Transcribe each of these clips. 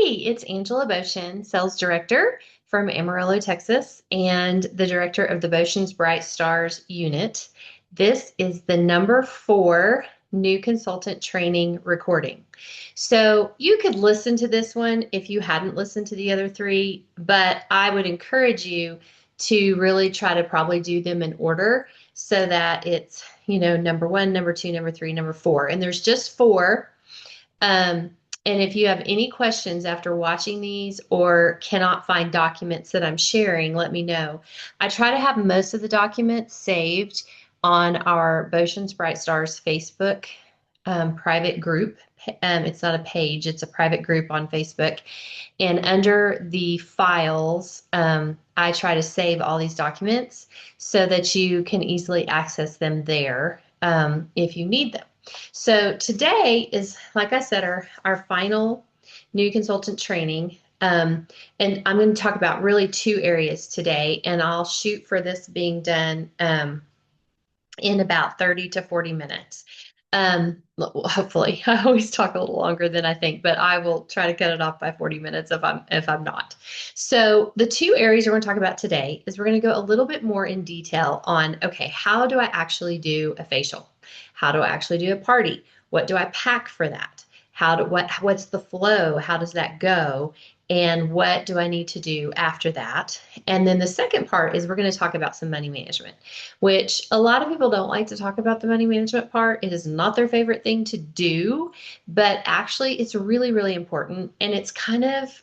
It's Angela Boshin, Sales Director from Amarillo, Texas, and the Director of the Boshin's Bright Stars unit. This is the number 4 new consultant training recording. So you could listen to this one if you hadn't listened to the other 3, but I would encourage you to really try to probably do them in order so that it's, number 1, number 2, number 3, number 4. And there's just 4. Um, and if you have any questions after watching these or cannot find documents that I'm sharing, let me know. I try to have most of the documents saved on our Boshin's Bright Stars Facebook private group. It's not a page, it's a private group on Facebook. And under the files, I try to save all these documents so that you can easily access them there if you need them. So today is, like I said, our final new consultant training. And I'm going to talk about really 2 areas today, and I'll shoot for this being done in about 30 to 40 minutes. Hopefully, I always talk a little longer than I think, but I will try to cut it off by 40 minutes if I'm not. So the 2 areas we're going to talk about today is we're going to go a little bit more in detail on, okay, how do I actually do a facial? How do I actually do a party? What do I pack for that? What's the flow? How does that go? And what do I need to do after that? And then the second part is we're going to talk about some money management, which a lot of people don't like to talk about the money management part. It is not their favorite thing to do, but actually it's really, really important. And it's kind of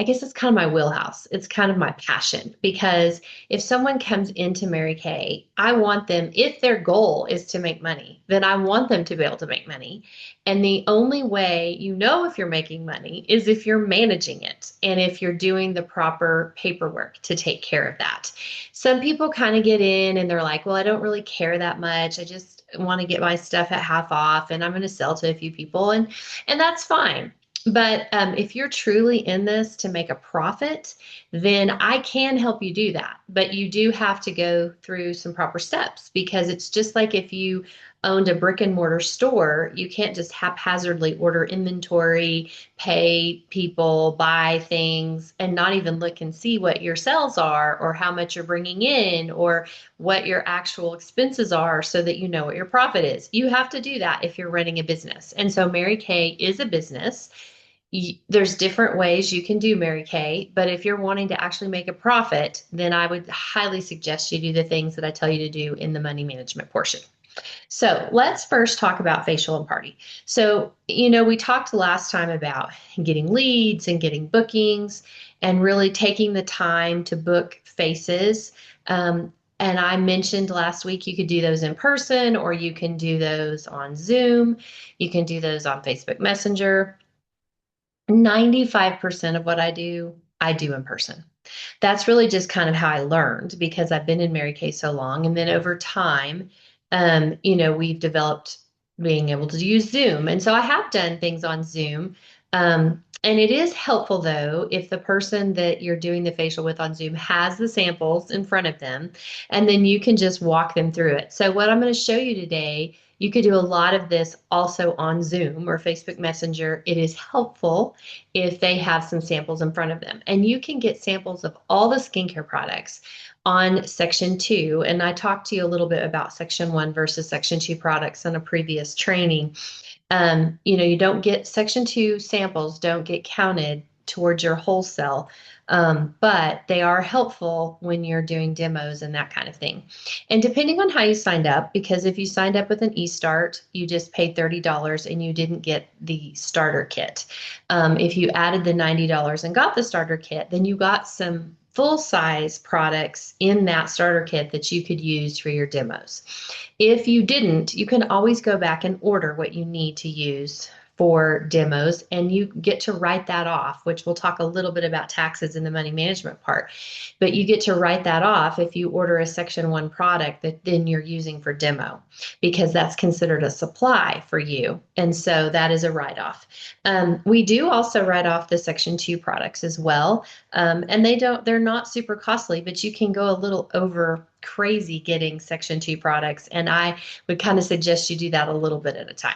I guess it's kind of my wheelhouse. It's kind of my passion because if someone comes into Mary Kay, I want them, if their goal is to make money, then I want them to be able to make money. And the only way you know if you're making money is if you're managing it and if you're doing the proper paperwork to take care of that. Some people kind of get in and they're like, well, I don't really care that much. I just want to get my stuff at half off and I'm going to sell to a few people. And that's fine. But if you're truly in this to make a profit, then I can help you do that. But you do have to go through some proper steps because it's just like if you owned a brick and mortar store, you can't just haphazardly order inventory, pay people, buy things, and not even look and see what your sales are or how much you're bringing in or what your actual expenses are so that you know what your profit is. You have to do that if you're running a business. And so Mary Kay is a business. There's different ways you can do Mary Kay, but if you're wanting to actually make a profit, then I would highly suggest you do the things that I tell you to do in the money management portion. So let's first talk about facial and party. So, we talked last time about getting leads and getting bookings and really taking the time to book faces. And I mentioned last week you could do those in person or you can do those on Zoom. You can do those on Facebook Messenger. 95% of what I do in person. That's really just kind of how I learned because I've been in Mary Kay so long. And then over time, we've developed being able to use Zoom. And so I have done things on Zoom. And it is helpful though, if the person that you're doing the facial with on Zoom has the samples in front of them, and then you can just walk them through it. So what I'm going to show you today, you could do a lot of this also on Zoom or Facebook Messenger. It is helpful if they have some samples in front of them. And you can get samples of all the skincare products on Section 2. And I talked to you a little bit about Section 1 versus Section 2 products in a previous training. You don't get Section 2 samples, don't get counted towards your wholesale, but they are helpful when you're doing demos and that kind of thing. And depending on how you signed up, because if you signed up with an eStart, you just paid $30 and you didn't get the starter kit. If you added the $90 and got the starter kit, then you got some full-size products in that starter kit that you could use for your demos. If you didn't, you can always go back and order what you need to use for demos, and you get to write that off, which we'll talk a little bit about taxes in the money management part, but you get to write that off if you order a Section 1 product that then you're using for demo, because that's considered a supply for you. And so that is a write-off. We do also write off the Section 2 products as well. And they're not super costly, but you can go a little over crazy getting Section 2 products. And I would kind of suggest you do that a little bit at a time.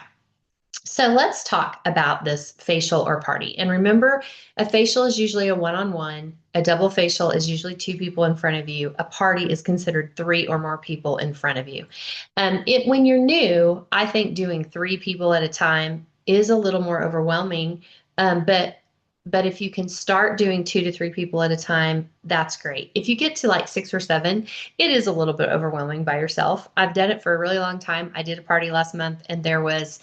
So let's talk about this facial or party. And remember, a facial is usually a one-on-one. A double facial is usually two people in front of you. A party is considered three or more people in front of you. When you're new, I think doing three people at a time is a little more overwhelming. But if you can start doing two to three people at a time, that's great. If you get to like six or seven, it is a little bit overwhelming by yourself. I've done it for a really long time. I did a party last month and there was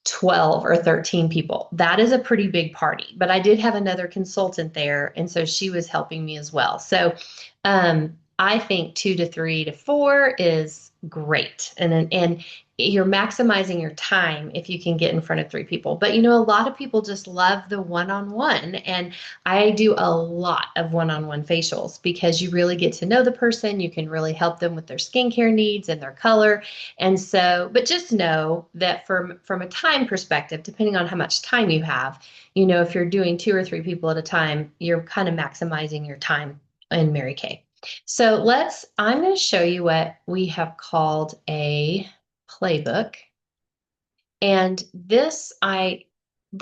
12 or 13 people. That is a pretty big party, but I did have another consultant there. And so she was helping me as well. So I think two to three to four is great. And you're maximizing your time if you can get in front of three people. But a lot of people just love the one-on-one. And I do a lot of one-on-one facials because you really get to know the person. You can really help them with their skincare needs and their color. And so, but just know that from a time perspective, depending on how much time you have, if you're doing two or three people at a time, you're kind of maximizing your time in Mary Kay. So I'm going to show you what we have called a playbook. And this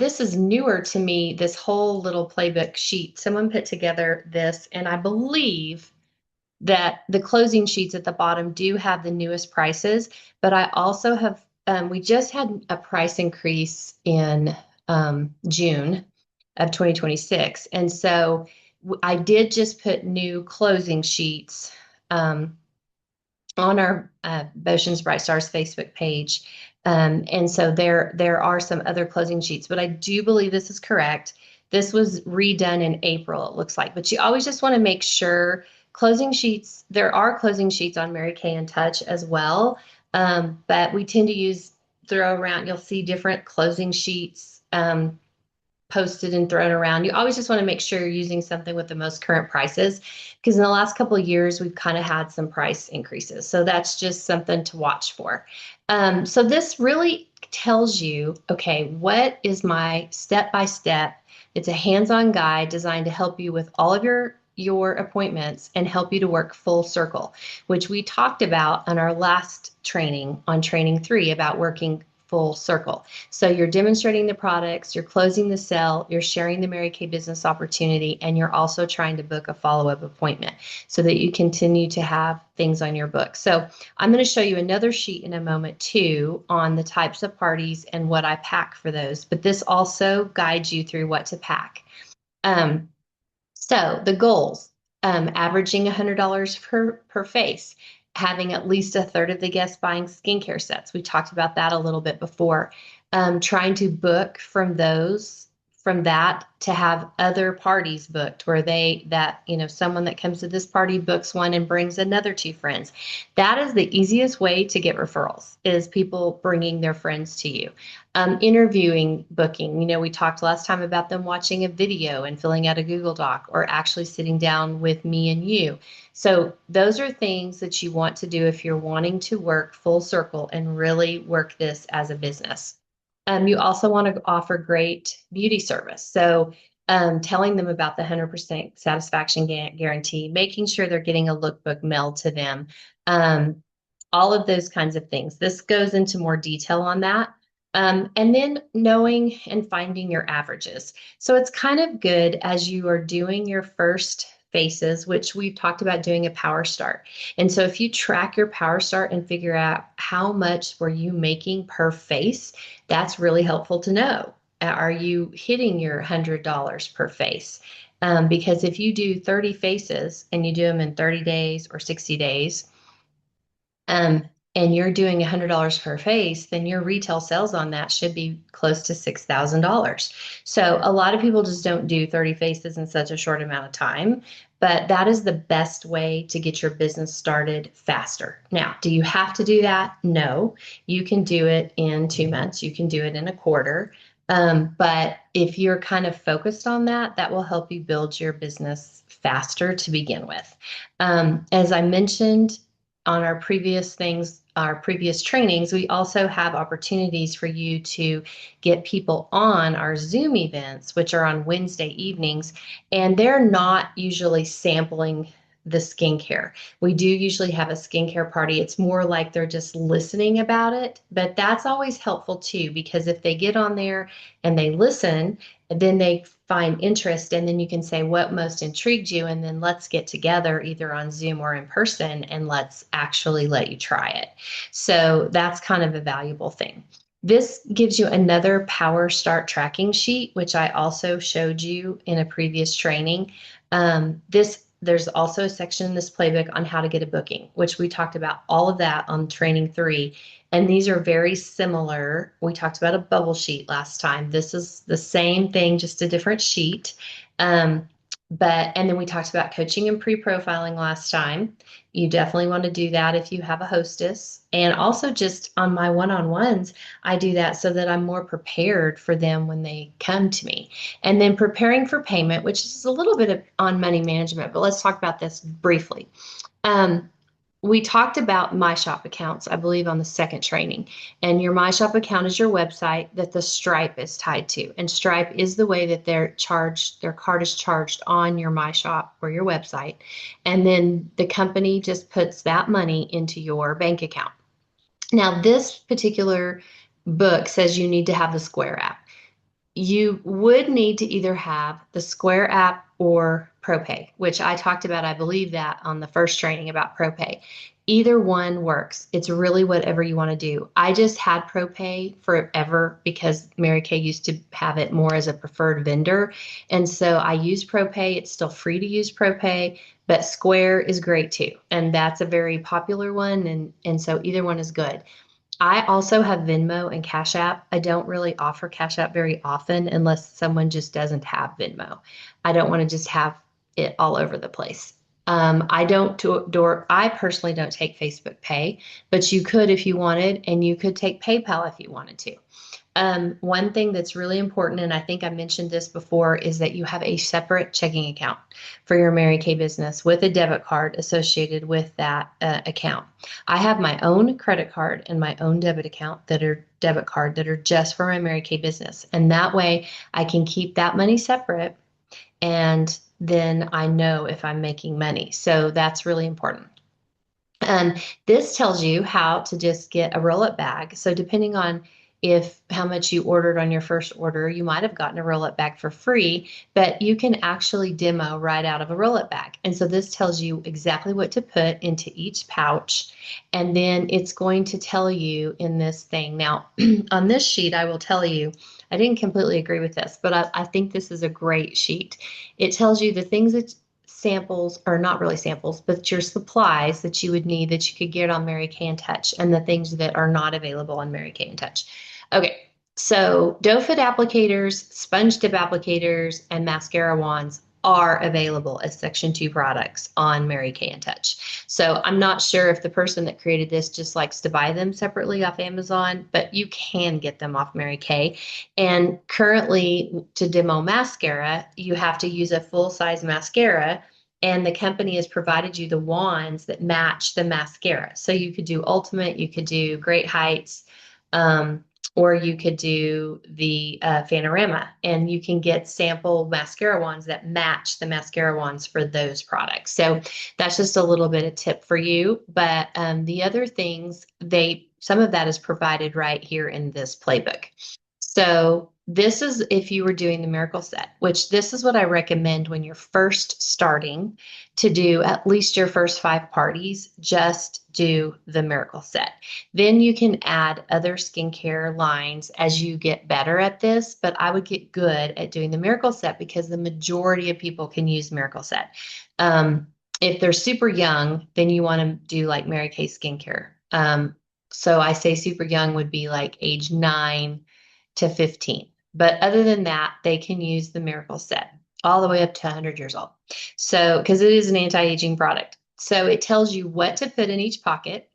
is newer to me, this whole little playbook sheet. Someone put together this, and I believe that the closing sheets at the bottom do have the newest prices, but I also have, we just had a price increase in June of 2026. And so I did just put new closing sheets on our Botions Bright Stars Facebook page. And so there are some other closing sheets, but I do believe this is correct. This was redone in April, it looks like, but you always just want to make sure closing sheets, there are closing sheets on Mary Kay and Touch as well. But we tend to throw around, you'll see different closing sheets posted and thrown around. You always just want to make sure you're using something with the most current prices, because in the last couple of years, we've kind of had some price increases. So that's just something to watch for. So this really tells you, okay, what is my step-by-step? It's a hands-on guide designed to help you with all of your appointments and help you to work full circle, which we talked about on our last training on training 3 about working full circle. So you're demonstrating the products, you're closing the sale, you're sharing the Mary Kay business opportunity, and you're also trying to book a follow-up appointment so that you continue to have things on your book. So I'm going to show you another sheet in a moment too on the types of parties and what I pack for those, but this also guides you through what to pack. So the goals, averaging $100 per face, having at least a third of the guests buying skincare sets. We talked about that a little bit before. Trying to book from that to have other parties booked where someone that comes to this party books one and brings another two friends. That is the easiest way to get referrals, is people bringing their friends to you. Interviewing, booking, we talked last time about them watching a video and filling out a Google Doc or actually sitting down with me and you. So those are things that you want to do if you're wanting to work full circle and really work this as a business. You also want to offer great beauty service. So telling them about the 100% satisfaction guarantee, making sure they're getting a lookbook mailed to them, all of those kinds of things. This goes into more detail on that. And then knowing and finding your averages. So it's kind of good as you are doing your first faces, which we've talked about doing a power start. And so if you track your power start and figure out how much were you making per face, that's really helpful to know. Are you hitting your $100 per face? Because if you do 30 faces and you do them in 30 days or 60 days, and you're doing $100 per face, then your retail sales on that should be close to $6,000. So a lot of people just don't do 30 faces in such a short amount of time, but that is the best way to get your business started faster. Now, do you have to do that? No, you can do it in 2 months. You can do it in a quarter. But if you're kind of focused on that, that will help you build your business faster to begin with. As I mentioned, on our previous trainings, we also have opportunities for you to get people on our Zoom events, which are on Wednesday evenings, and they're not usually sampling the skincare. We do usually have a skincare party. It's more like they're just listening about it, but that's always helpful too, because if they get on there and they listen, then they find interest, and then you can say what most intrigued you, and then let's get together either on Zoom or in person and let's actually let you try it. So that's kind of a valuable thing. This gives you another Power Start tracking sheet, which I also showed you in a previous training. There's also a section in this playbook on how to get a booking, which we talked about all of that on training 3. And these are very similar. We talked about a bubble sheet last time. This is the same thing, just a different sheet. And then we talked about coaching and pre-profiling last time. You definitely want to do that if you have a hostess. And also just on my one-on-ones, I do that so that I'm more prepared for them when they come to me. And then preparing for payment, which is a little bit on money management, but let's talk about this briefly. We talked about My Shop accounts, I believe, on the second training. And your My Shop account is your website that the Stripe is tied to. And Stripe is the way that their card is charged on your My Shop or your website. And then the company just puts that money into your bank account. Now, this particular book says you need to have the Square app. You would need to either have the Square app or ProPay, which I talked about, I believe that on the first training about ProPay. Either one works. It's really whatever you want to do. I just had ProPay forever because Mary Kay used to have it more as a preferred vendor. And so I use ProPay. It's still free to use ProPay, but Square is great too. And that's a very popular one. And so either one is good. I also have Venmo and Cash App. I don't really offer Cash App very often unless someone just doesn't have Venmo. I don't want to just have it all over the place. I personally don't take Facebook Pay, but you could if you wanted, and you could take PayPal if you wanted to. One thing that's really important, and I think I mentioned this before, is that you have a separate checking account for your Mary Kay business with a debit card associated with that account. I have my own credit card and my own debit card that are just for my Mary Kay business. And that way I can keep that money separate, and then I know if I'm making money. So that's really important. This tells you how to just get a roll-up bag. So depending on how much you ordered on your first order, you might have gotten a roll-up bag for free, but you can actually demo right out of a roll-up bag. And so this tells you exactly what to put into each pouch. And then it's going to tell you in this thing. Now, on this sheet, I will tell you, I didn't completely agree with this, but I think this is a great sheet. It tells you the things that samples, or not really samples, but your supplies that you would need that you could get on Mary Kay and Touch, and the things that are not available on Mary Kay and Touch. Okay, so doe foot applicators, sponge tip applicators, and mascara wands are available as Section 2 products on Mary Kay and Touch. So I'm not sure if the person that created this just likes to buy them separately off Amazon, but you can get them off Mary Kay. And currently, to demo mascara, you have to use a full-size mascara, and the company has provided you the wands that match the mascara. So you could do Ultimate, you could do Great Heights, or you could do the Panorama, and you can get sample mascara wands that match the mascara wands for those products. So that's just a little bit of tip for you. But the other things, some of that is provided right here in this playbook. So this is if you were doing the miracle set, which this is what I recommend when you're first starting to do at least your first 5 parties. Just do the miracle set. Then you can add other skincare lines as you get better at this, but I would get good at doing the miracle set because the majority of people can use miracle set. If they're super young, then you want to do like Mary Kay skincare. So I say super young would be like age 9 to 15. But other than that, they can use the miracle set all the way up to 100 years old. So, because it is an anti-aging product. So it tells you what to put in each pocket.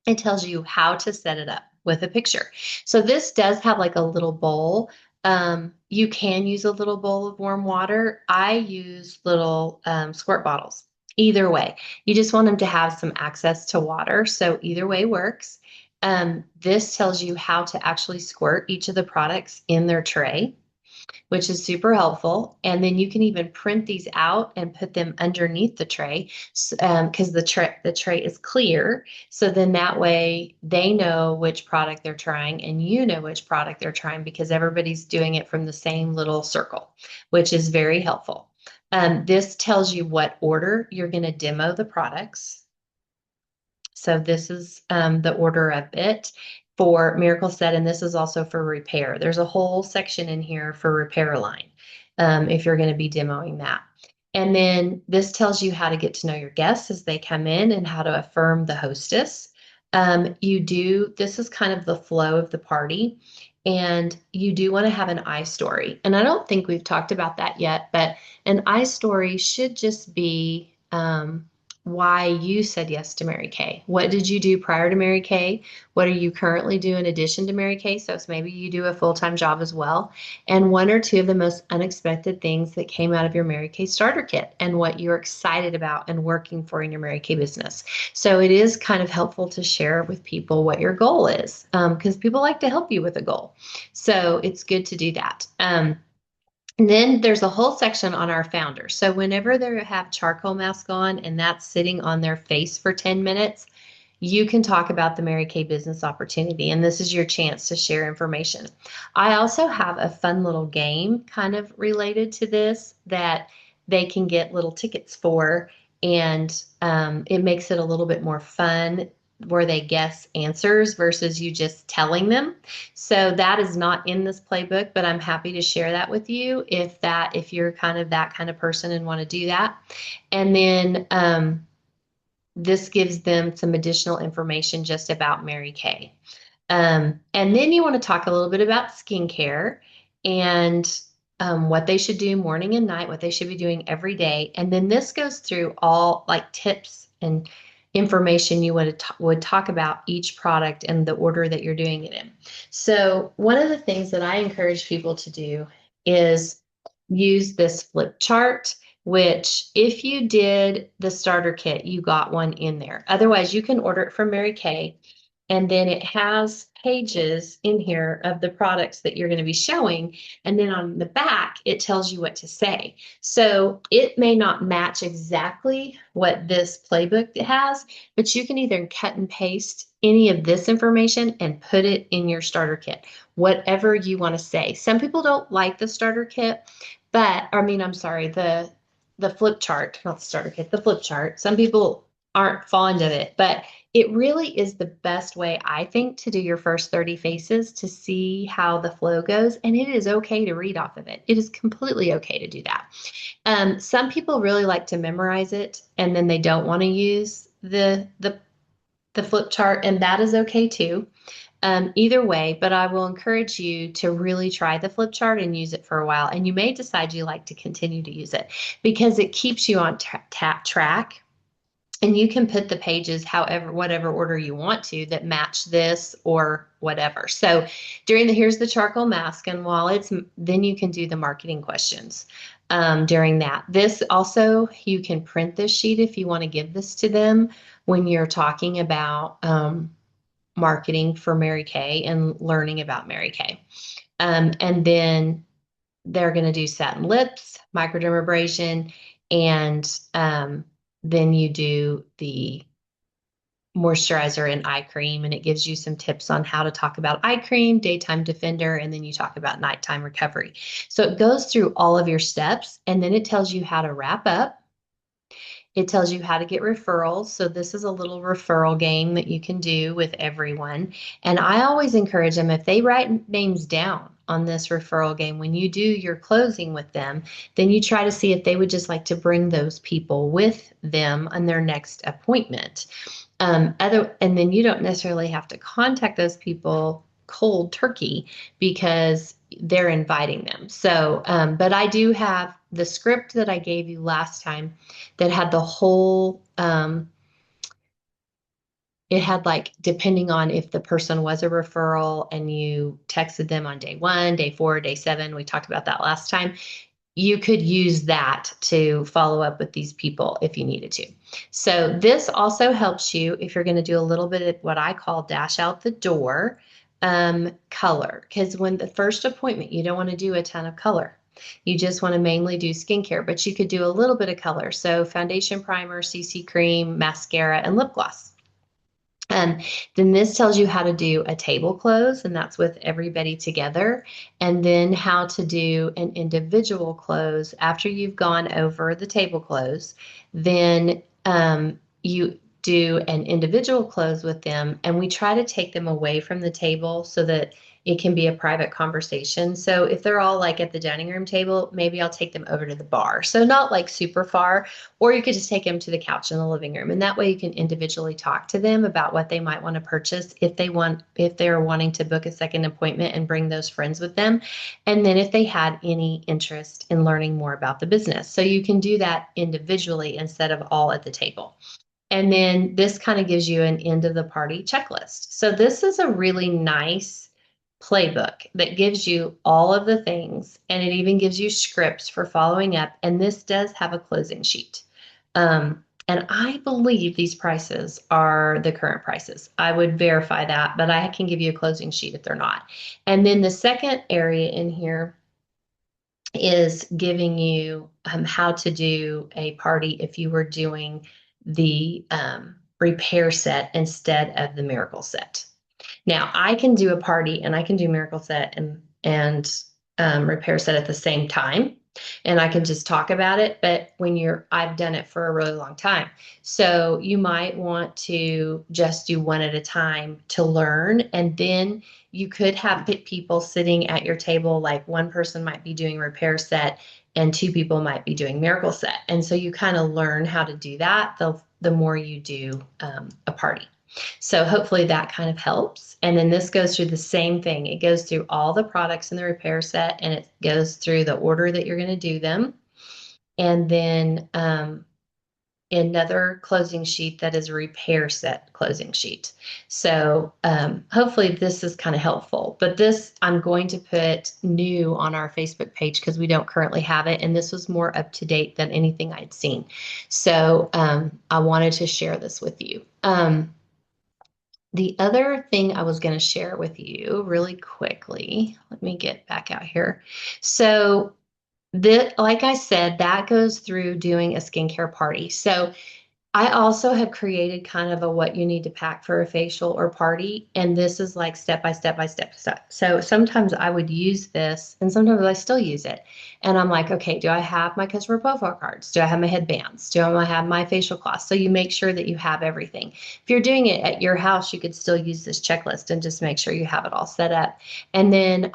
It tells you how to set it up with a picture. So this does have like a little bowl. You can use a little bowl of warm water. I use little squirt bottles. Either way, you just want them to have some access to water. So either way works. This tells you how to actually squirt each of the products in their tray. which is super helpful. And then you can even print these out and put them underneath the tray because the tray is clear. So then that way they know which product they're trying and you know which product they're trying because everybody's doing it from the same little circle, which is very helpful. This tells you what order you're going to demo the products. So this is the order of it for Miracle Set, and this is also for repair. There's a whole section in here for repair line if you're going to be demoing that. And then this tells you how to get to know your guests as they come in and how to affirm the hostess. This is kind of the flow of the party. And you do want to have an I story. And I don't think we've talked about that yet, but an I story should just be why you said yes to Mary Kay. What did you do prior to Mary Kay? What are you currently doing in addition to Mary Kay? So it's maybe you do a full-time job as well. And one or two of the most unexpected things that came out of your Mary Kay starter kit and what you're excited about and working for in your Mary Kay business. So it is kind of helpful to share with people what your goal is because people like to help you with a goal. So it's good to do that. And then there's a whole section on our founders. So whenever they have charcoal mask on and that's sitting on their face for 10 minutes, you can talk about the Mary Kay business opportunity, and this is your chance to share information. I also have a fun little game kind of related to this that they can get little tickets for, and it makes it a little bit more fun where they guess answers versus you just telling them. So that is not in this playbook, but I'm happy to share that with you if you're kind of that kind of person and want to do that. And then this gives them some additional information just about Mary Kay. And then you want to talk a little bit about skincare and what they should do morning and night, what they should be doing every day. And then this goes through all like tips and information you would talk about each product and the order that you're doing it in. So one of the things that I encourage people to do is use this flip chart, which if you did the starter kit, you got one in there. Otherwise, you can order it from Mary Kay. And then it has pages in here of the products that you're going to be showing. And then on the back, it tells you what to say. So it may not match exactly what this playbook has, but you can either cut and paste any of this information and put it in your starter kit, whatever you want to say. Some people don't like the starter kit, but I'm sorry, the flip chart, not the starter kit, the flip chart. Some people aren't fond of it, but it really is the best way, I think, to do your first 30 faces to see how the flow goes. And it is okay to read off of it. It is completely okay to do that. Some people really like to memorize it and then they don't want to use the flip chart, and that is okay too. Either way, but I will encourage you to really try the flip chart and use it for a while. And you may decide you like to continue to use it because it keeps you on track. And you can put the pages whatever order you want to that match this or whatever. So here's the charcoal mask. And then you can do the marketing questions during that. This also, you can print this sheet if you want to give this to them when you're talking about marketing for Mary Kay and learning about Mary Kay. And then they're going to do satin lips, microdermabrasion, and then you do the moisturizer and eye cream, and it gives you some tips on how to talk about eye cream, daytime defender, and then you talk about nighttime recovery. So it goes through all of your steps, and then it tells you how to wrap up. It tells you how to get referrals. So this is a little referral game that you can do with everyone. And I always encourage them, if they write names down on this referral game, when you do your closing with them, then you try to see if they would just like to bring those people with them on their next appointment. And then you don't necessarily have to contact those people cold turkey because they're inviting them. So, but I do have the script that I gave you last time that had the whole, it had like, depending on if the person was a referral and you texted them on day 1, day 4, day 7, we talked about that last time. You could use that to follow up with these people if you needed to. So this also helps you if you're going to do a little bit of what I call dash out the door. color, because when the first appointment, you don't want to do a ton of color. You just want to mainly do skincare, but you could do a little bit of color. So foundation, primer, CC cream, mascara, and lip gloss. Um, then this tells you how to do a table close, and that's with everybody together. And then how to do an individual close after you've gone over the table close. Then you do an individual close with them, and we try to take them away from the table so that it can be a private conversation. So if they're all like at the dining room table, maybe I'll take them over to the bar. So not like super far, or you could just take them to the couch in the living room. And that way you can individually talk to them about what they might want to purchase if they're wanting to book a second appointment and bring those friends with them. And then if they had any interest in learning more about the business. So you can do that individually instead of all at the table. And then this kind of gives you an end of the party checklist. So this is a really nice playbook that gives you all of the things, and it even gives you scripts for following up. And this does have a closing sheet. And I believe these prices are the current prices. I would verify that, but I can give you a closing sheet if they're not. And then the second area in here is giving you how to do a party if you were doing the repair set instead of the miracle set. Now I can do a party and I can do miracle set and repair set at the same time, and I can just talk about it. But I've done it for a really long time, so you might want to just do one at a time to learn, and then you could have people sitting at your table. Like one person might be doing repair set, and two people might be doing miracle set, and so you kind of learn how to do that the more you do a party. So hopefully that kind of helps. And then this goes through the same thing. It goes through all the products in the repair set, and it goes through the order that you're going to do them. And then another closing sheet that is a repair set closing sheet. So hopefully this is kind of helpful. But this I'm going to put new on our Facebook page because we don't currently have it. And this was more up to date than anything I'd seen. So I wanted to share this with you. The other thing I was going to share with you really quickly, let me get back out here. So, like I said, that goes through doing a skincare party. So, I also have created kind of a what you need to pack for a facial or party. And this is like step by step by step. So sometimes I would use this and sometimes I still use it. And I'm like, okay, do I have my customer profile cards? Do I have my headbands? Do I have my facial cloths? So you make sure that you have everything. If you're doing it at your house, you could still use this checklist and just make sure you have it all set up. And then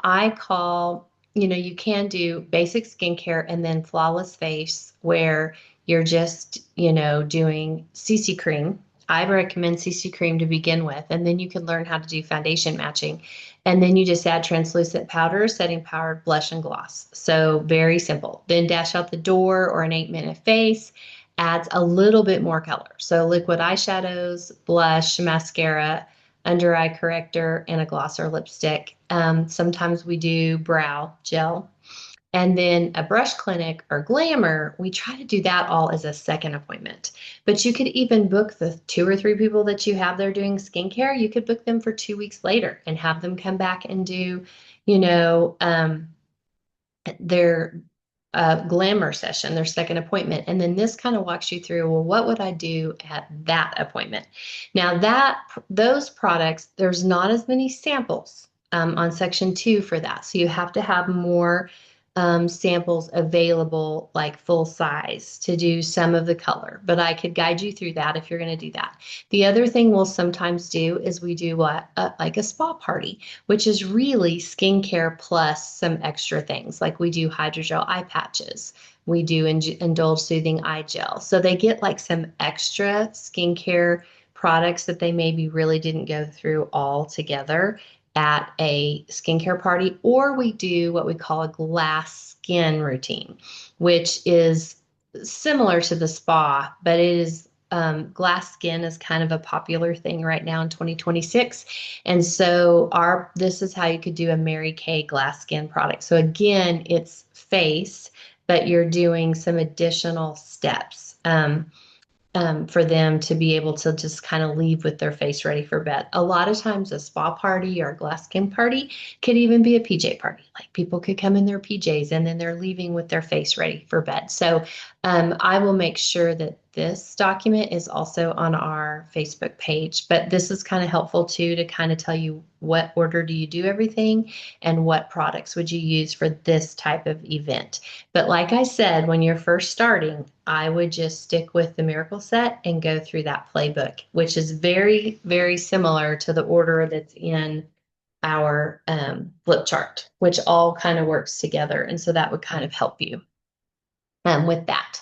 you can do basic skincare and then flawless face where you're just, doing CC cream. I recommend CC cream to begin with, and then you can learn how to do foundation matching. And then you just add translucent powder, setting powder, blush, and gloss. So very simple. Then dash out the door or an 8-minute face adds a little bit more color. So liquid eyeshadows, blush, mascara, under eye corrector, and a gloss or lipstick. Sometimes we do brow gel. And then a brush clinic or glamour, we try to do that all as a second appointment. But you could even book the 2 or 3 people that you have there doing skincare. You could book them for 2 weeks later and have them come back and do, their glamour session, their second appointment. And then this kind of walks you through, well, what would I do at that appointment? Now those products, there's not as many samples on section 2 for that. So you have to have more samples available, like full size, to do some of the color. But I could guide you through that if you're going to do that. The other thing we'll sometimes do is we do like a spa party, which is really skincare plus some extra things. Like we do hydrogel eye patches. We do indulge soothing eye gel. So they get like some extra skincare products that they maybe really didn't go through all together at a skincare party, or we do what we call a glass skin routine, which is similar to the spa, but it is glass skin is kind of a popular thing right now in 2026. And so this is how you could do a Mary Kay glass skin product. So again, it's face, but you're doing some additional steps. for them to be able to just kind of leave with their face ready for bed. A lot of times, a spa party or a glass skin party could even be a PJ party. Like people could come in their PJs and then they're leaving with their face ready for bed. So I will make sure that this document is also on our Facebook page. But this is kind of helpful too to kind of tell you what order do you do everything and what products would you use for this type of event. But like I said, when you're first starting, I would just stick with the miracle set and go through that playbook, which is very, very similar to the order that's in our flip chart, which all kind of works together. And so that would kind of help you with that.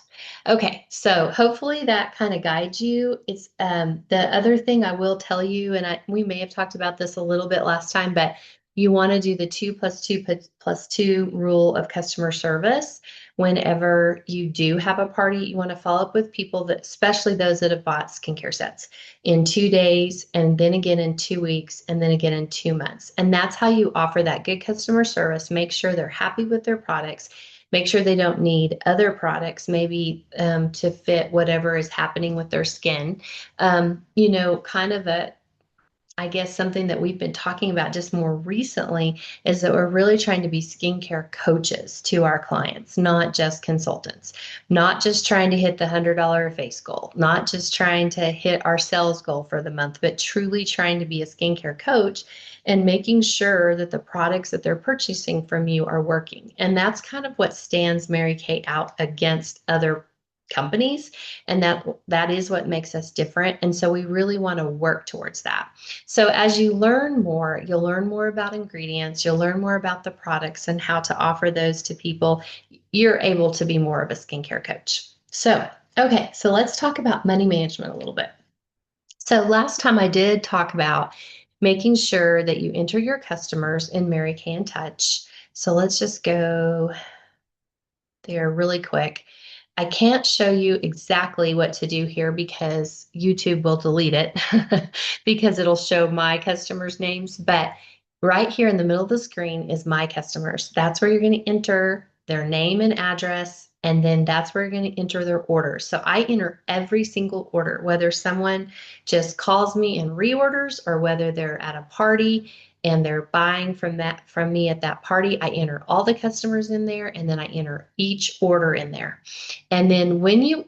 Okay, so hopefully that kind of guides you. It's the other thing I will tell you, and we may have talked about this a little bit last time, but you want to do the 2+2+2 rule of customer service. Whenever you do have a party, you want to follow up with people that, especially those that have bought skincare sets in 2 days, and then again in 2 weeks, and then again in 2 months. And that's how you offer that good customer service. Make sure they're happy with their products. Make sure they don't need other products, maybe to fit whatever is happening with their skin. Kind of I guess something that we've been talking about just more recently is that we're really trying to be skincare coaches to our clients, not just consultants, not just trying to hit the $100 face goal, not just trying to hit our sales goal for the month, but truly trying to be a skincare coach and making sure that the products that they're purchasing from you are working. And that's kind of what stands Mary Kay out against other companies, and that is what makes us different. And so we really want to work towards that. So as you learn more, you'll learn more about ingredients, you'll learn more about the products and how to offer those to people. You're able to be more of a skincare coach. So, okay, so let's talk about money management a little bit. So last time I did talk about making sure that you enter your customers in Mary Kay in Touch. So let's just go there really quick. I can't show you exactly what to do here because YouTube will delete it because it'll show my customers' names. But right here in the middle of the screen is my customers. That's where you're going to enter their name and address, and then that's where you're going to enter their order. So I enter every single order, whether someone just calls me and reorders or whether they're at a party and they're buying from me at that party. I enter all the customers in there, and then I enter each order in there. And then when you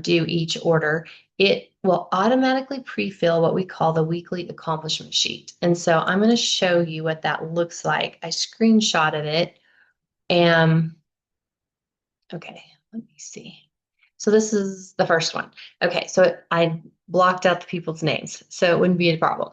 do each order, it will automatically pre-fill what we call the weekly accomplishment sheet. And so I'm going to show you what that looks like. I screenshotted it. And okay, let me see. So this is the first one. Okay, so I blocked out the people's names, so it wouldn't be a problem.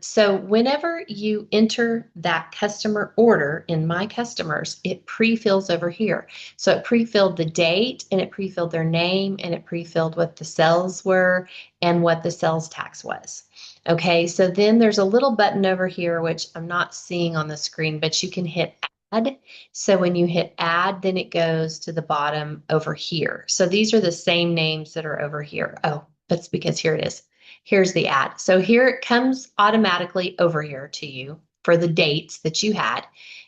So whenever you enter that customer order in My Customers, it pre-fills over here. So it pre-filled the date, and it pre-filled their name, and it pre-filled what the sales were and what the sales tax was. Okay, so then there's a little button over here, which I'm not seeing on the screen, but you can hit add. So when you hit add, then it goes to the bottom over here. So these are the same names that are over here. Oh, that's because here it is. Here's the ad. So here it comes automatically over here to you for the dates that you had.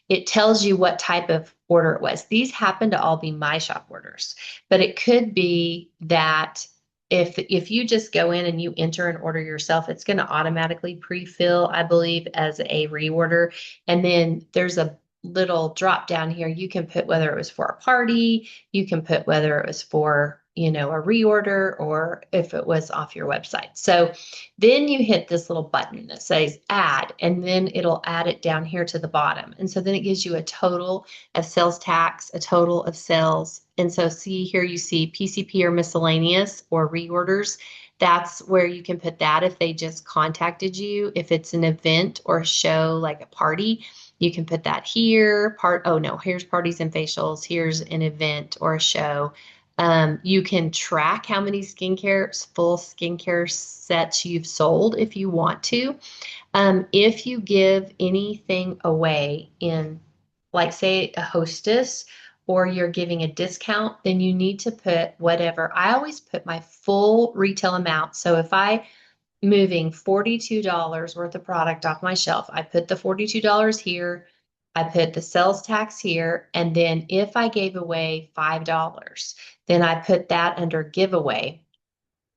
It tells you what type of order it was. These happen to all be My Shop orders, but it could be that if you just go in and you enter an order yourself, it's going to automatically pre-fill, I believe, as a reorder. And then there's a little drop down here. You can put whether it was for a party, you can put whether it was for, a reorder, or if it was off your website. So then you hit this little button that says add, and then it'll add it down here to the bottom. And so then it gives you a total of sales tax, a total of sales. And so see here, you see PCP or miscellaneous or reorders. That's where you can put that if they just contacted you. If it's an event or a show like a party, you can put that here. Here's parties and facials. Here's an event or a show. You can track how many full skincare sets you've sold if you want to. If you give anything away in, like, say, a hostess, or you're giving a discount, then you need to put whatever. I always put my full retail amount. So if I moving $42 worth of product off my shelf, I put the $42 here. I put the sales tax here, and then if I gave away $5, then I put that under giveaway.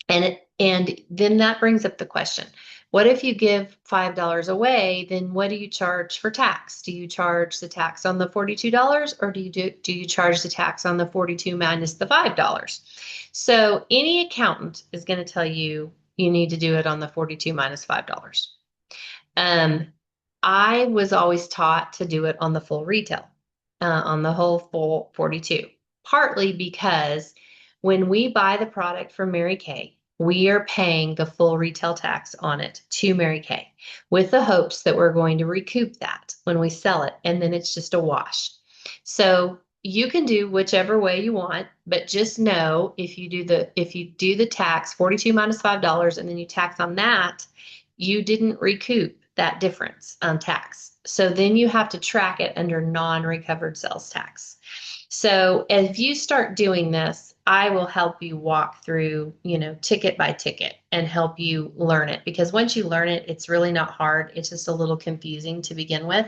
And then that brings up the question. What if you give $5 away, then what do you charge for tax? Do you charge the tax on the $42 or do you charge the tax on the 42 minus the $5? So any accountant is going to tell you you need to do it on the 42 minus $5. Um, I was always taught to do it on the full retail, on the whole full 42, partly because when we buy the product from Mary Kay, we are paying the full retail tax on it to Mary Kay with the hopes that we're going to recoup that when we sell it, and then it's just a wash. So you can do whichever way you want, but just know if you do the tax 42 minus $5 and then you tax on that, you didn't recoup that difference on tax. So then you have to track it under non-recovered sales tax. So if you start doing this, I will help you walk through, ticket by ticket and help you learn it. Because once you learn it, it's really not hard. It's just a little confusing to begin with.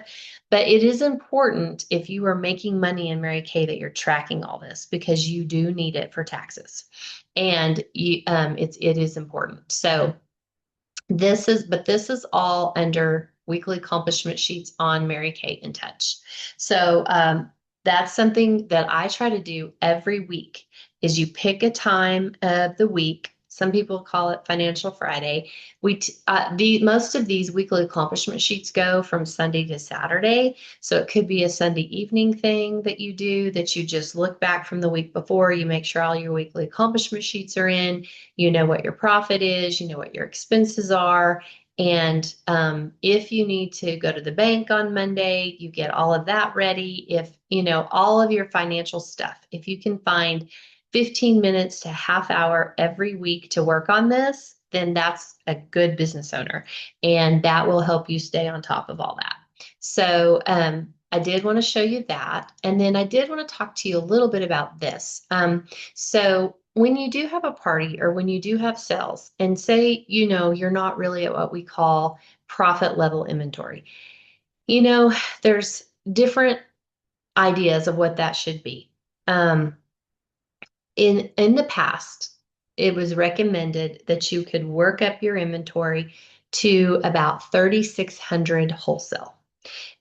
But it is important if you are making money in Mary Kay that you're tracking all this because you do need it for taxes. And it is important. So this is all under weekly accomplishment sheets on Mary Kay in Touch. So that's something that I try to do every week is you pick a time of the week. Some people call it Financial Friday. The most of these weekly accomplishment sheets go from Sunday to Saturday. So it could be a Sunday evening thing that you do that you just look back from the week before. You make sure all your weekly accomplishment sheets are in. You know what your profit is. You know what your expenses are. And if you need to go to the bank on Monday, you get all of that ready. If all of your financial stuff, if you can find 15 minutes to half hour every week to work on this, then that's a good business owner. And that will help you stay on top of all that. So I did want to show you that. And then I did want to talk to you a little bit about this. So when you do have a party or when you do have sales and say, you're not really at what we call profit level inventory, there's different ideas of what that should be. In the past, it was recommended that you could work up your inventory to about 3,600 wholesale.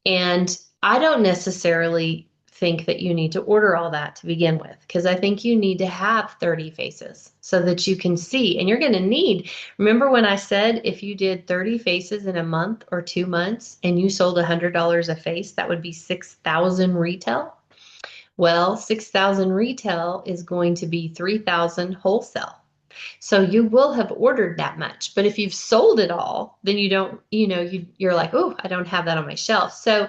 And I don't necessarily think that you need to order all that to begin with, because I think you need to have 30 faces so that you can see. And you're going to remember when I said if you did 30 faces in a month or 2 months and you sold $100 a face, that would be 6,000 retail. Well, 6,000 retail is going to be 3,000 wholesale. So you will have ordered that much. But if you've sold it all, then you don't, you're like, oh, I don't have that on my shelf. So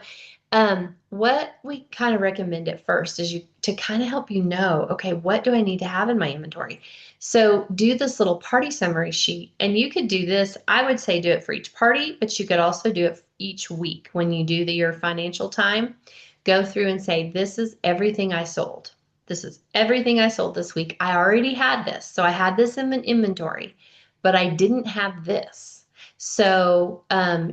what we kind of recommend at first is to kind of help okay, what do I need to have in my inventory? So do this little party summary sheet. And you could do this, I would say do it for each party, but you could also do it each week when you do your financial time. Go through and say, this is everything I sold. This is everything I sold this week. I already had this. So I had this in inventory, but I didn't have this. So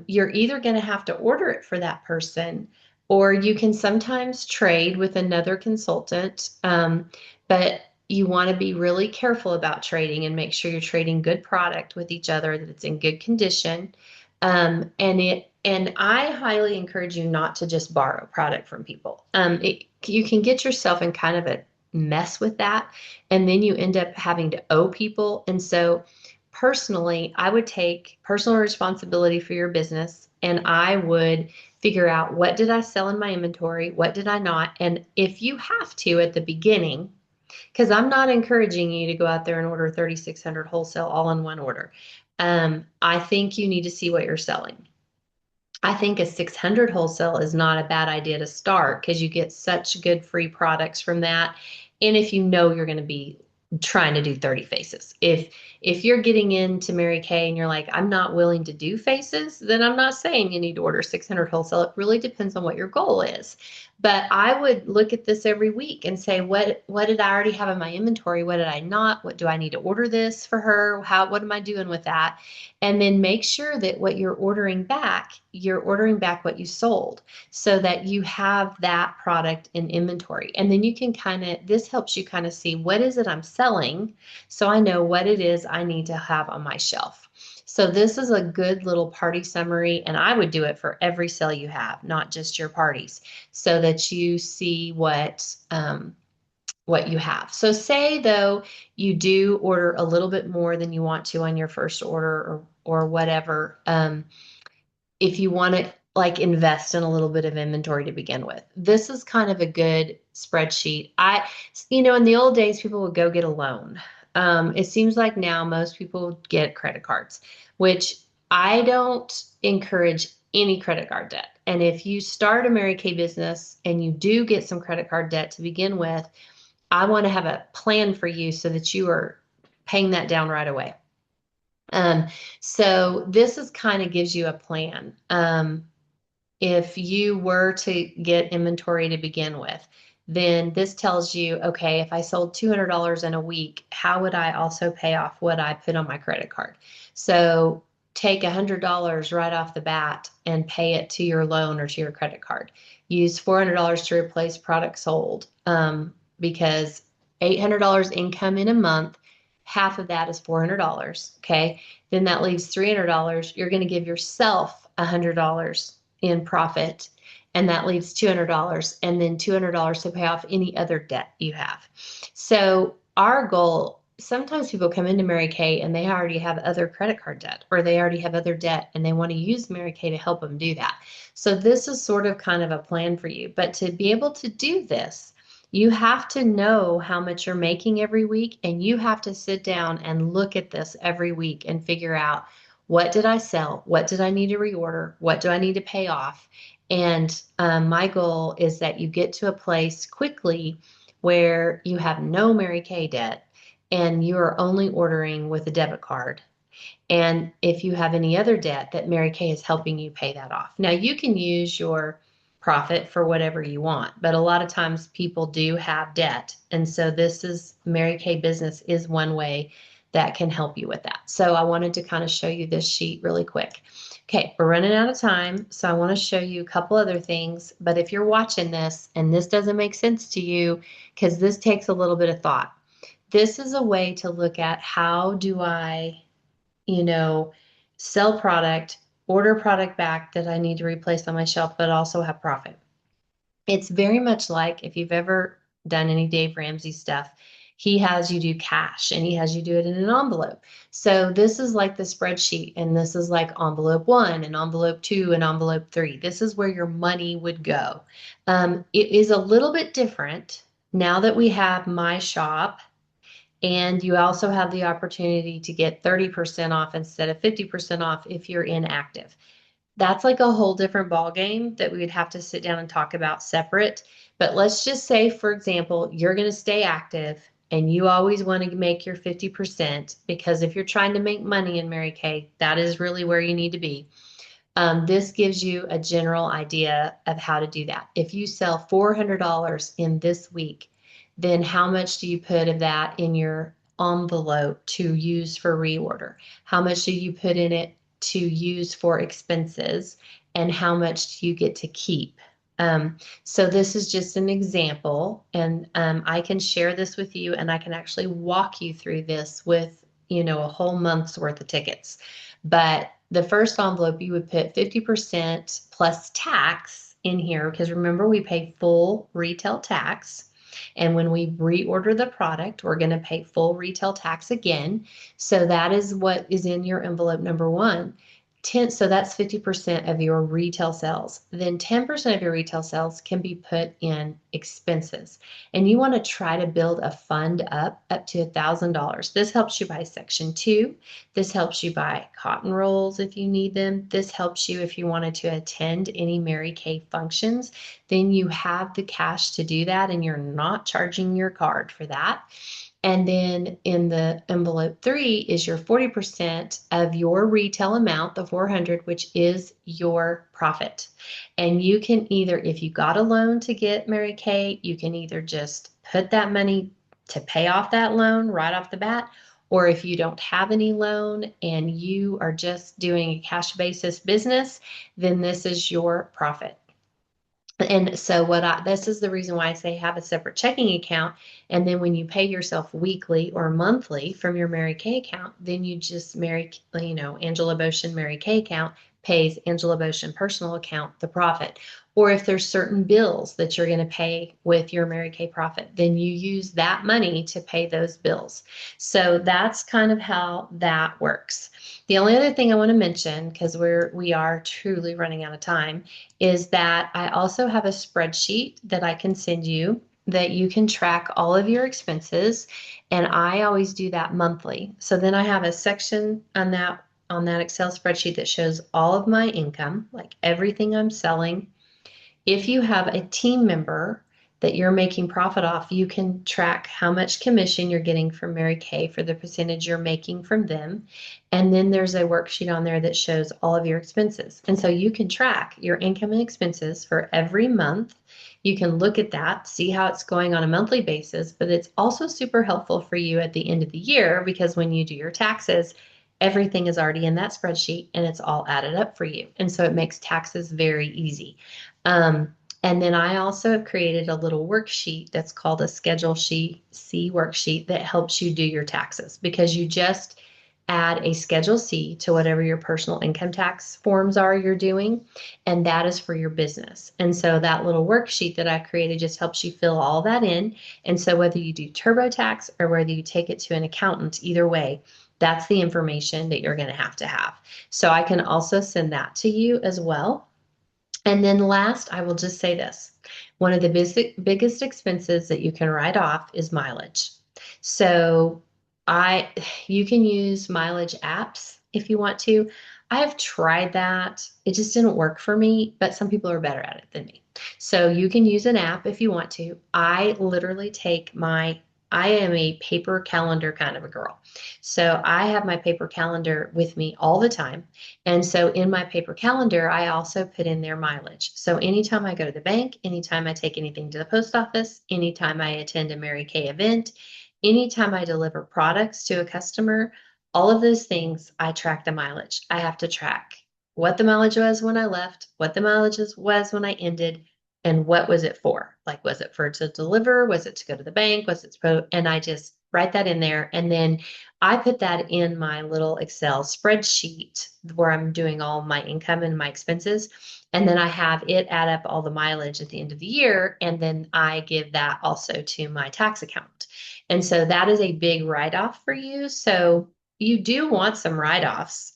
you're either going to have to order it for that person, or you can sometimes trade with another consultant. But you want to be really careful about trading and make sure you're trading good product with each other, that it's in good condition. And I highly encourage you not to just borrow product from people. You can get yourself in kind of a mess with that, and then you end up having to owe people. And so personally, I would take personal responsibility for your business, and I would figure out, what did I sell in my inventory? What did I not? And if you have to at the beginning, because I'm not encouraging you to go out there and order 3,600 wholesale all in one order. I think you need to see what you're selling. I think a 600 wholesale is not a bad idea to start because you get such good free products from that. And if you're going to be trying to do 30 faces. If you're getting into Mary Kay and you're like, I'm not willing to do faces, then I'm not saying you need to order 600 wholesale. It really depends on what your goal is. But I would look at this every week and say, what did I already have in my inventory? What did I not? What do I need to order this for her? What am I doing with that? And then make sure that what you're ordering back you're ordering back what you sold so that you have that product in inventory. And then you can this helps you kind of see what is it I'm selling so I know what it is I need to have on my shelf. So this is a good little party summary, and I would do it for every sale you have, not just your parties, so that you see what you have. So say though you do order a little bit more than you want to on your first order or whatever. If you want to like invest in a little bit of inventory to begin with, this is kind of a good spreadsheet. In the old days, people would go get a loan. It seems like now most people get credit cards, which I don't encourage any credit card debt. And if you start a Mary Kay business and you do get some credit card debt to begin with, I want to have a plan for you so that you are paying that down right away. So this is kind of gives you a plan. If you were to get inventory to begin with, then this tells you, okay, if I sold $200 in a week, how would I also pay off what I put on my credit card? So take $100 right off the bat and pay it to your loan or to your credit card. Use $400 to replace product sold, because $800 income in a month, half of that is $400. Okay. Then that leaves $300. You're going to give yourself $100 in profit, and that leaves $200, and then $200 to pay off any other debt you have. So our goal, sometimes people come into Mary Kay and they already have other credit card debt, or they already have other debt and they want to use Mary Kay to help them do that. So this is sort of kind of a plan for you. But to be able to do this, you have to know how much you're making every week, and you have to sit down and look at this every week and figure out, what did I sell? What did I need to reorder? What do I need to pay off? And my goal is that you get to a place quickly where you have no Mary Kay debt and you are only ordering with a debit card. And if you have any other debt, that Mary Kay is helping you pay that off. Now, you can use your profit for whatever you want, but a lot of times people do have debt. And so this is Mary Kay business is one way that can help you with that. So I wanted to kind of show you this sheet really quick. Okay, we're running out of time, so I want to show you a couple other things. But if you're watching this and this doesn't make sense to you, because this takes a little bit of thought, this is a way to look at, how do I sell product, order product back that I need to replace on my shelf, but also have profit. It's very much like if you've ever done any Dave Ramsey stuff, he has you do cash and he has you do it in an envelope. So this is like the spreadsheet, and this is like envelope 1 and envelope 2 and envelope 3. This is where your money would go. It is a little bit different now that we have My Shop. And you also have the opportunity to get 30% off instead of 50% off if you're inactive. That's like a whole different ball game that we would have to sit down and talk about separate. But let's just say, for example, you're going to stay active and you always want to make your 50%, because if you're trying to make money in Mary Kay, that is really where you need to be. This gives you a general idea of how to do that. If you sell $400 in this week, then how much do you put of that in your envelope to use for reorder? How much do you put in it to use for expenses? And how much do you get to keep? So this is just an example, and I can share this with you, and I can actually walk you through this with, a whole month's worth of tickets. But the first envelope, you would put 50% plus tax in here, because remember, we pay full retail tax. And when we reorder the product, we're going to pay full retail tax again. So that is what is in your envelope number 1. So that's 50% of your retail sales. Then 10% of your retail sales can be put in expenses. And you want to try to build a fund up to $1,000. This helps you buy Section 2. This helps you buy cotton rolls if you need them. This helps you if you wanted to attend any Mary Kay functions. Then you have the cash to do that, and you're not charging your card for that. And then in the envelope 3 is your 40% of your retail amount, the 400, which is your profit. And you can either, if you got a loan to get Mary Kay, you can either just put that money to pay off that loan right off the bat, or if you don't have any loan and you are just doing a cash basis business, then this is your profit. And so this is the reason why I say have a separate checking account. And then when you pay yourself weekly or monthly from your Mary Kay account, then you just Angela Boschen Mary Kay account pays Angela Boschen personal account the profit. Or if there's certain bills that you're going to pay with your Mary Kay profit, then you use that money to pay those bills. So that's kind of how that works. The only other thing I want to mention, because we are truly running out of time, is that I also have a spreadsheet that I can send you that you can track all of your expenses. And I always do that monthly. So then I have a section on that Excel spreadsheet that shows all of my income, like everything I'm selling. If you have a team member that you're making profit off, you can track how much commission you're getting from Mary Kay for the percentage you're making from them. And then there's a worksheet on there that shows all of your expenses. And so you can track your income and expenses for every month. You can look at that, see how it's going on a monthly basis, but it's also super helpful for you at the end of the year because when you do your taxes, everything is already in that spreadsheet and it's all added up for you. And so it makes taxes very easy. And then I also have created a little worksheet that's called a Schedule C worksheet that helps you do your taxes because you just add a Schedule C to whatever your personal income tax forms are you're doing, and that is for your business. And so that little worksheet that I created just helps you fill all that in. And so whether you do TurboTax or whether you take it to an accountant, either way, that's the information that you're going to have. So I can also send that to you as well. And then last, I will just say this. One of the biggest expenses that you can write off is mileage. So I, you can use mileage apps if you want to. I have tried that. It just didn't work for me, but some people are better at it than me. So you can use an app if you want to. I literally I am a paper calendar kind of a girl. So I have my paper calendar with me all the time. And so in my paper calendar, I also put in their mileage. So anytime I go to the bank, anytime I take anything to the post office, anytime I attend a Mary Kay event, anytime I deliver products to a customer, all of those things, I track the mileage. I have to track what the mileage was when I left, what the mileage was when I ended, and what was it for? Like, was it for to deliver? Was it to go to the bank? And I just write that in there. And then I put that in my little Excel spreadsheet where I'm doing all my income and my expenses. And then I have it add up all the mileage at the end of the year. And then I give that also to my tax account. And so that is a big write-off for you. So you do want some write-offs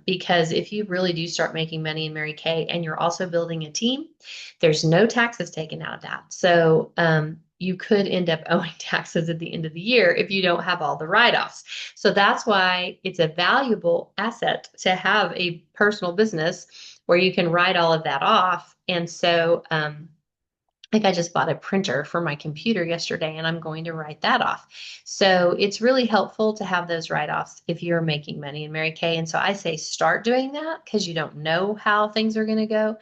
because if you really do start making money in Mary Kay and you're also building a team, there's no taxes taken out of that. So you could end up owing taxes at the end of the year if you don't have all the write-offs. So that's why it's a valuable asset to have a personal business where you can write all of that off. And so like I just bought a printer for my computer yesterday and I'm going to write that off. So it's really helpful to have those write-offs if you're making money in Mary Kay. And so I say start doing that because you don't know how things are going to go.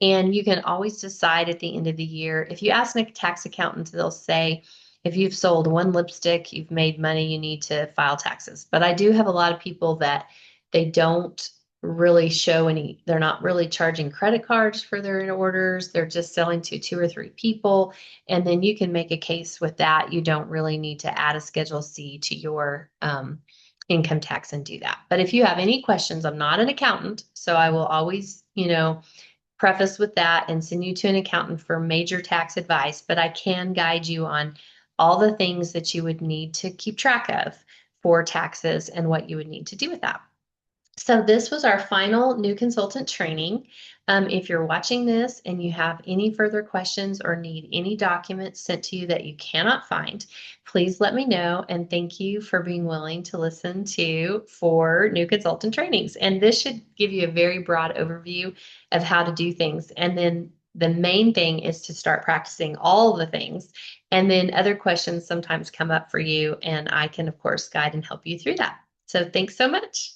And you can always decide at the end of the year. If you ask a tax accountant, they'll say, if you've sold one lipstick, you've made money, you need to file taxes. But I do have a lot of people that they don't really show any, they're not really charging credit cards for their orders. They're just selling to 2 or 3 people. And then you can make a case with that. You don't really need to add a Schedule C to your income tax and do that. But if you have any questions, I'm not an accountant, so I will always, preface with that and send you to an accountant for major tax advice, but I can guide you on all the things that you would need to keep track of for taxes and what you would need to do with that. So this was our final new consultant training. If you're watching this and you have any further questions or need any documents sent to you that you cannot find, please let me know. And thank you for being willing to listen to 4 new consultant trainings. And this should give you a very broad overview of how to do things. And then the main thing is to start practicing all the things. And then other questions sometimes come up for you. And I can, of course, guide and help you through that. So thanks so much.